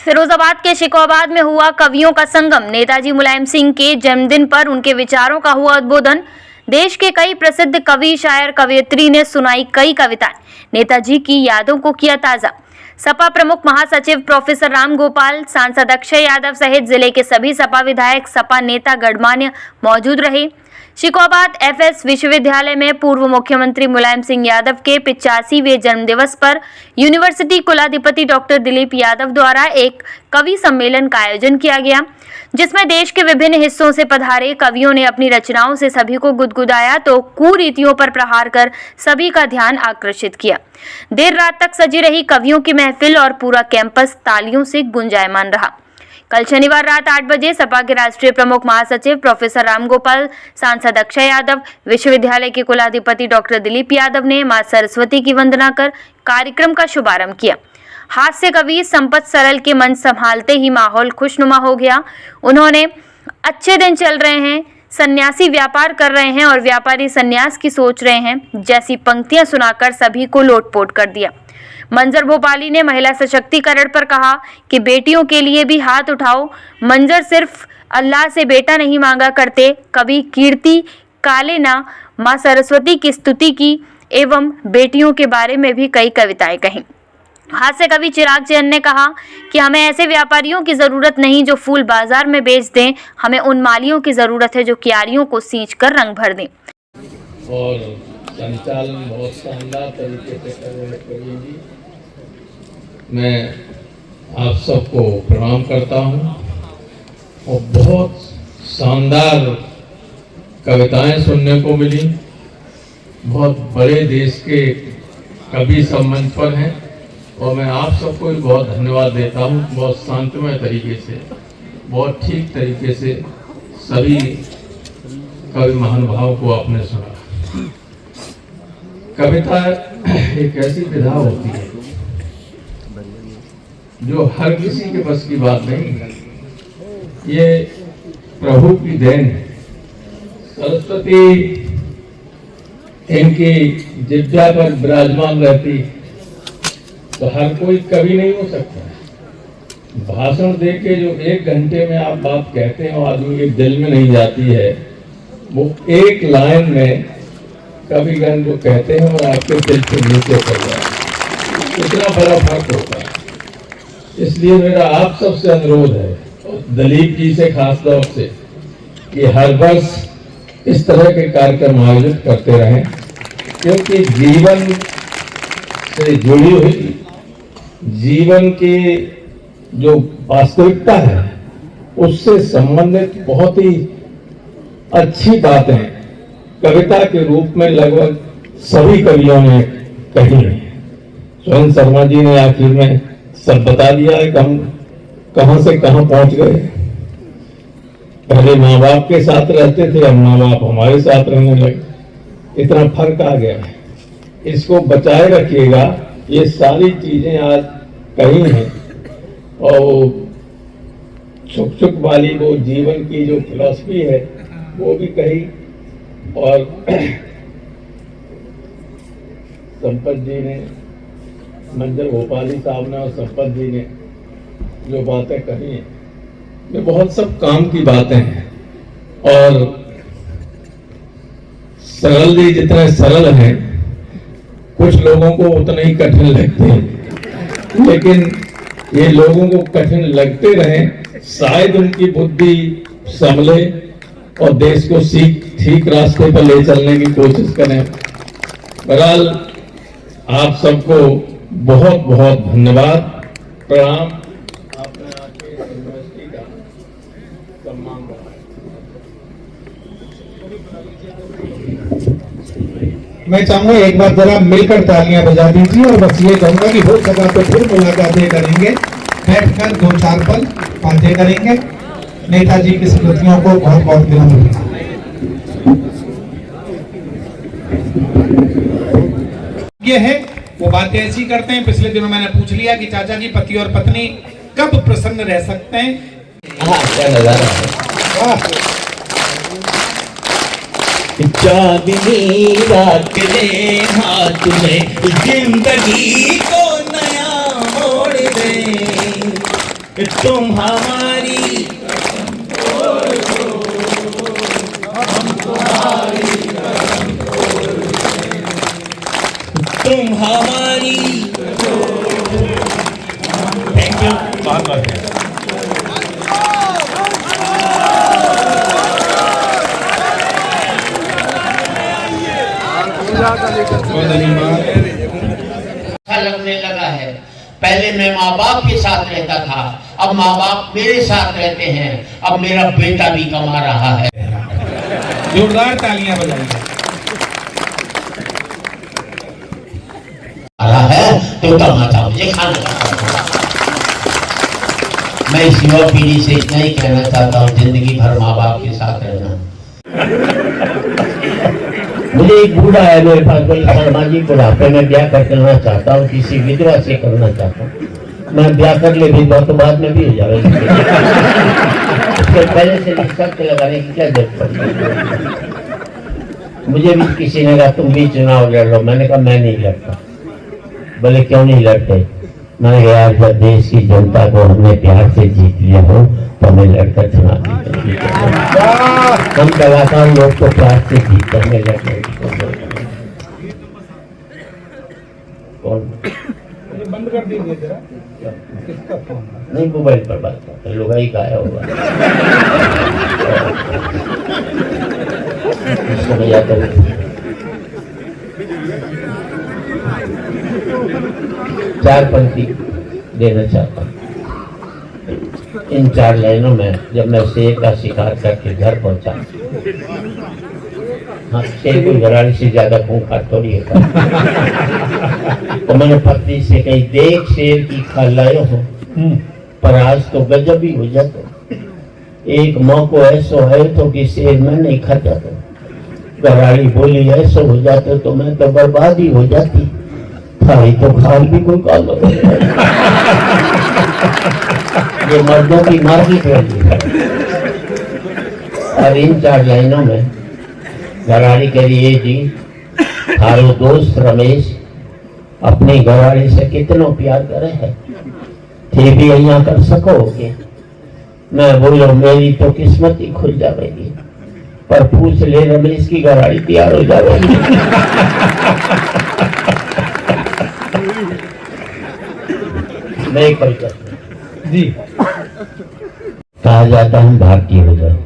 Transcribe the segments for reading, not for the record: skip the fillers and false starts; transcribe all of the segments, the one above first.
फिरोजाबाद के शिकोहाबाद में हुआ कवियों का संगम। नेताजी मुलायम सिंह के जन्मदिन पर उनके विचारों का हुआ उद्बोधन। देश के कई प्रसिद्ध कवि, शायर, कवयित्री ने सुनाई कई कविताएं। नेताजी की यादों को किया ताजा। सपा प्रमुख महासचिव प्रोफेसर राम गोपाल, सांसद अक्षय यादव सहित जिले के सभी सपा विधायक, सपा नेता गणमान्य मौजूद रहे। शिकोहाबाद एफएस विश्वविद्यालय में पूर्व मुख्यमंत्री मुलायम सिंह यादव के 85वें जन्मदिवस पर यूनिवर्सिटी कुलाधिपति डॉक्टर दिलीप यादव द्वारा एक कवि सम्मेलन का आयोजन किया गया, जिसमें देश के विभिन्न हिस्सों से पधारे कवियों ने अपनी रचनाओं से सभी को गुदगुदाया तो कुरीतियों पर प्रहार कर सभी का ध्यान आकर्षित किया। देर रात तक सजी रही कवियों की महफिल और पूरा कैंपस तालियों से गुंजायमान रहा। कल शनिवार रात 8 बजे सपा के राष्ट्रीय प्रमुख महासचिव प्रोफेसर राम गोपाल, सांसद अक्षय यादव, विश्वविद्यालय के कुलाधिपति डॉक्टर दिलीप यादव ने मां सरस्वती की वंदना कर कार्यक्रम का शुभारंभ किया। हास्य कवि संपत सरल के मंच संभालते ही माहौल खुशनुमा हो गया। उन्होंने अच्छे दिन चल रहे हैं, सन्यासी व्यापार कर रहे हैं और व्यापारी सन्यास की सोच रहे हैं जैसी पंक्तियां सुनाकर सभी को लोटपोट कर दिया। मंजर भोपाली ने महिला सशक्तिकरण पर कहा कि बेटियों के लिए भी हाथ उठाओ। मंजर सिर्फ अल्लाह से बेटा नहीं मांगा करते। कवि कीर्ति काले ने मां सरस्वती की स्तुति की एवं बेटियों के बारे में भी कई कविताएं कहीं। हास्य कवि चिराग जैन ने कहा कि हमें ऐसे व्यापारियों की जरूरत नहीं जो फूल बाजार में बेच दें, हमें उन मालियों की जरूरत है जो क्यारियों को सींच कर रंग भर दें। और संचालन बहुत शानदार तरीके से कर रहे कवि। मैं आप सबको प्रणाम करता हूं और बहुत शानदार कविताएं सुनने को मिली। बहुत बड़े देश के कवि सब मंच पर हैं और मैं आप सबको भी बहुत धन्यवाद देता हूं। बहुत शांतमय तरीके से, बहुत ठीक तरीके से सभी कवि महानुभावों को आपने सुना। कविता एक ऐसी विधा होती है जो हर किसी के बस की बात नहीं है। ये प्रभु की देन है। सरस्वती इनकी जिह्वा पर विराजमान रहती तो हर कोई कवि नहीं हो सकता। भाषण देके जो 1 घंटे में आप बात कहते हैं और आदमी के दिल में नहीं जाती है, वो एक लाइन में कविगण जो कहते हैं और आपके दिल से नीचे कर जाए, इतना बड़ा फर्क होता है। इसलिए मेरा आप सबसे अनुरोध है, दिलीप जी से खास तौर से, कि हर वर्ष इस तरह के कार्यक्रम आयोजित करते रहें, क्योंकि जीवन से जुड़ी हुई, जीवन की जो वास्तविकता है उससे संबंधित बहुत ही अच्छी बातें कविता के रूप में लगभग सभी कवियों ने कही है। स्वयं शर्मा जी ने आखिर में सब बता दिया है कि हम कहां से कहां पहुंच गए। पहले माँ बाप के साथ रहते थे, अब माँ बाप हमारे साथ रहने लगे। इतना फर्क आ गया है। इसको बचाए रखिएगा। ये सारी चीजें आज कही हैं और छुक छुक वाली वो जीवन की जो फिलॉसफी है वो भी कही। और संपत जी ने, मंजर भोपाली साहब ने और संपत जी ने जो बातें कही हैं, ये बहुत सब काम की बातें हैं। और सरल जी जितने सरल हैं, कुछ लोगों को उतने ही कठिन लगते हैं, लेकिन ये लोगों को कठिन लगते रहें, शायद उनकी बुद्धि संभले और देश को ठीक रास्ते पर ले चलने की कोशिश करें। बहरहाल आप सबको बहुत बहुत धन्यवाद, प्रणाम। आपने आके यूनिवर्सिटी का सम्मान बढ़ाया। मैं चाहूंगा एक बार जरा मिलकर तालियां बजा दीजिए और बस ये कहूंगा कि हो सका तो फिर मुलाकातें करेंगे, बैठकर 2-4 पल बातें करेंगे। नेताजी की स्मृतियों को बहुत बहुत विनम्र। ये है वो बातें ऐसी करते हैं। पिछले दिनों मैंने पूछ लिया कि चाचा जी पति और पत्नी कब प्रसन्न रह सकते हैं। क्या नजारा है। चांदनी रात ने हाथ में जिंदगी को नया मोड़ दे। तुम हमारी तुम हमारी। थैंक यू, बहुत बहुत अच्छा लगने लगा है। पहले मैं माँ बाप के साथ रहता था, अब माँ बाप मेरे साथ रहते हैं। अब मेरा बेटा भी कमा रहा है। जोरदार तालियां बजाइए। आ रहा है तो तमाचा मुझे खाना पड़ता। मैं इस युवा पीढ़ी से इतना ही कहना चाहता हूँ, जिंदगी भर माँ बाप के साथ रहना। मुझे एक बूढ़ा है मेरे पास, कोई सामाजिक बुढ़ापे में ब्याह करना चाहता हूँ, किसी विधवा से करना चाहता हूँ। मैं ब्याह कर ले भी बहुत, तो बाद में भी हो जाए। उसके पहले से शर्त लगाने की क्या जरूरत पड़ी। मुझे भी किसी ने कहा तुम भी चुनाव लड़ लो, मैंने कहा मैं नहीं लड़ता। बोले क्यों नहीं लड़ते? मैंने कहा यार जब देश की जनता को हमने प्यार से जीत लिया हो तो हमें लड़कर चुनाव हम कलाकार लोग को प्यार से जीतते, हमें लड़ने बंद कर दीजिए जरा। किसका फोन? नहीं, मोबाइल पर बात करते हैं, लोग ही गाया होगा। इसको भैया तो 4 पंक्ति देना चाहता हूँ। इन 4 लाइनों में जब मैं शेर का शिकार करके घर पहुंचा, हाँ शेर कोई घराड़ी से ज्यादा खूंखार थोड़ी है, तो मैंने पत्नी से कही देख शेर की खा लायो हो, पर आज तो गजब ही हो जाता। एक मौको ऐसो है तो कि शेर में नहीं खा जाता। घराड़ी बोली ऐसो हो जाते तो मैं तो बर्बाद ही हो जाती। खाई तो खाल भी कोई काम नहीं। ये मर्दों की मार्केट है। और इन 4 लाइनों में घराड़ी के लिए जी, थारो दोस्त रमेश अपनी घराड़ी से कितनो प्यार करे है, थे भी यहाँ कर सकोगे। मैं बोलो मेरी तो किस्मत ही खुल जाएगी, पर पूछ ले रमेश की घराड़ी तैयार हो जाएगी। मैं कविता जी। कहा जाता हम भारतीय हो जाए,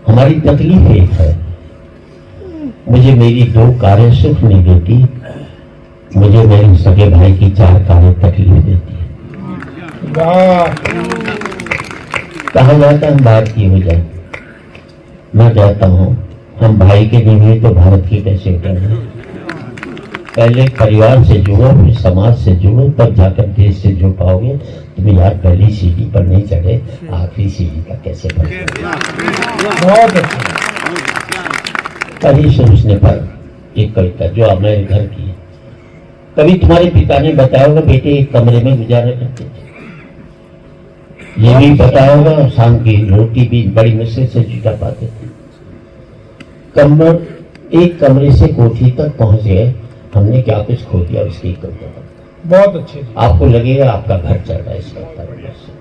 हमारी तकलीफ एक है, मुझे मेरी 2 कारें सुख नहीं देती, मुझे मेरे सगे भाई की 4 कारें तकलीफ देती है। कहा जाता हम भारतीय हो जाए, मैं कहता हूँ हम भाई के नहीं हुए तो भारत की कैसे उठेंगे। पहले परिवार से जुड़ो, फिर समाज से जुड़ो, तब जाकर देश से जुड़ पाओगे। तुम यार पहली सीढ़ी पर नहीं चढ़े, आखिरी सीढ़ी पर कैसे पढ़े। कभी सोचने पर एक कविता जो अब मेरे घर की है। कभी तुम्हारे पिता ने बताया होगा बेटे एक कमरे में गुजारा करते थे, ये भी बताया होगा शाम की रोटी भी बड़ी मुश्किल से जुटा पाते थे। एक कमरे से कोठी तक पहुंच गए, हमने क्या कुछ खो दिया उसकी कविता। बहुत अच्छे। आपको लगेगा आपका घर चल रहा है इस कविता से।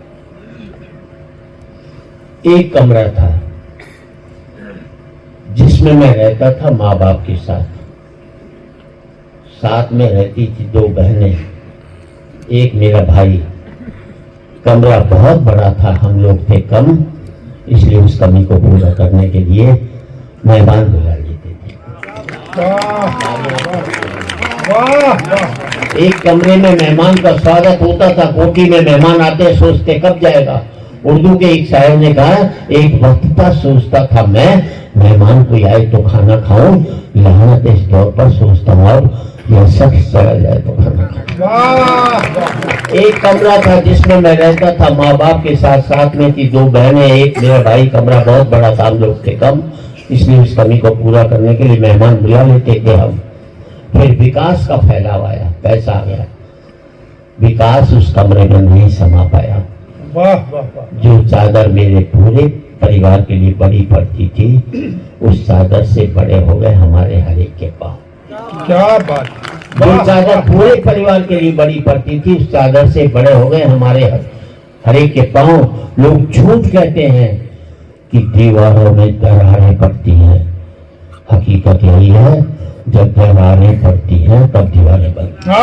एक कमरा था जिसमें मैं रहता था माँ बाप के साथ, साथ में रहती थी 2 बहनें, एक मेरा भाई। कमरा बहुत बड़ा था, हम लोग थे कम, इसलिए उस कमी को पूरा करने के लिए मेहमान बुला लेते थे। एक कमरे में मेहमान का स्वागत होता था, कोठी में मेहमान आते सोचते कब जाएगा। उर्दू के एक शायर ने कहा एक वक्त था सोचता था मैं, मेहमान कोई आए तो खाना खाऊं, लानत इस दौर पर सोचता हूँ अब यह शख्स चला जाए तो खाना खाऊं। एक कमरा था जिसमें मैं रहता था माँ बाप के साथ, साथ में थी 2 बहनें, एक मेरा भाई। कमरा बहुत बड़ा था, हम लोग थे कम, इसलिए उस कमी को पूरा करने के लिए मेहमान बुला लेते थे हम। फिर विकास का फैलाव आया, पैसा आ गया, विकास उस कमरे में नहीं समा पाया। जो चादर मेरे पूरे परिवार के लिए बड़ी पड़ती थी, उस चादर से बड़े हो गए हमारे हर एक के पाँव। क्या बात, जो चादर पूरे परिवार के लिए बड़ी पड़ती थी, उस चादर से बड़े हो गए हमारे हर एक के पांव। लोग झूठ कहते हैं कि दीवारों में दरारें पड़ती हैं, हकीकत यही है, जब दरारें पड़ती हैं तब दीवारें बनती हैं।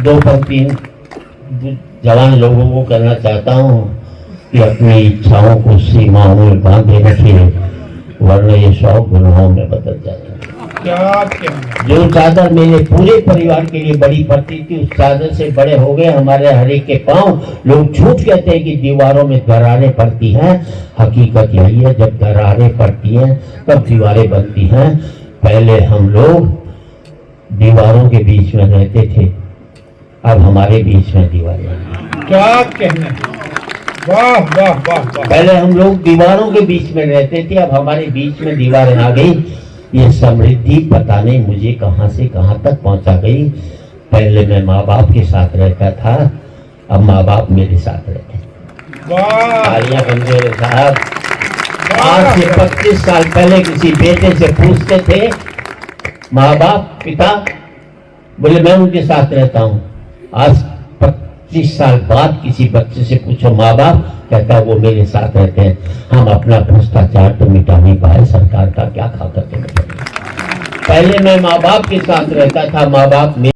दो पंक्ति जवान लोगों को कहना चाहता हूँ कि अपनी इच्छाओं को सीमाओं में बांधे रखिए, वरना ये शौक गुनाहों में बदल जाते हैं। क्या कहना, जो चादर मेरे पूरे परिवार के लिए बड़ी पड़ती थी, उस चादर से बड़े हो गए हमारे हर एक के पांव। लोग झूठ कहते हैं कि दीवारों में दरारें पड़ती हैं, हकीकत यही है, जब दरारें पड़ती हैं तब दीवारें बनती हैं। पहले हम लोग दीवारों के बीच में रहते थे, अब हमारे बीच में दीवारें। क्या कहना, वाह वाह वाह वाह। पहले हम लोग दीवारों के बीच में रहते थे, अब हमारे बीच में दीवारें आ गई। ये समृद्धि पता नहीं मुझे कहां से कहां तक पहुंचा गई। पहले मैं माँ बाप के साथ रहता था, अब माँ बाप मेरे साथ रहते हैं। वाह, तालियां बंदे साहब। आज से 25 साल पहले किसी बेटे से पूछते थे माँ बाप पिता, बोले मैं उनके साथ रहता हूँ। आज 25 साल बाद किसी बच्चे से पूछो माँ बाप, कहता है वो मेरे साथ रहते हैं। हम अपना भ्रष्टाचार तो मिटा नहीं पाए, सरकार का क्या खा करके। पहले मैं माँ बाप के साथ रहता था, माँ बाप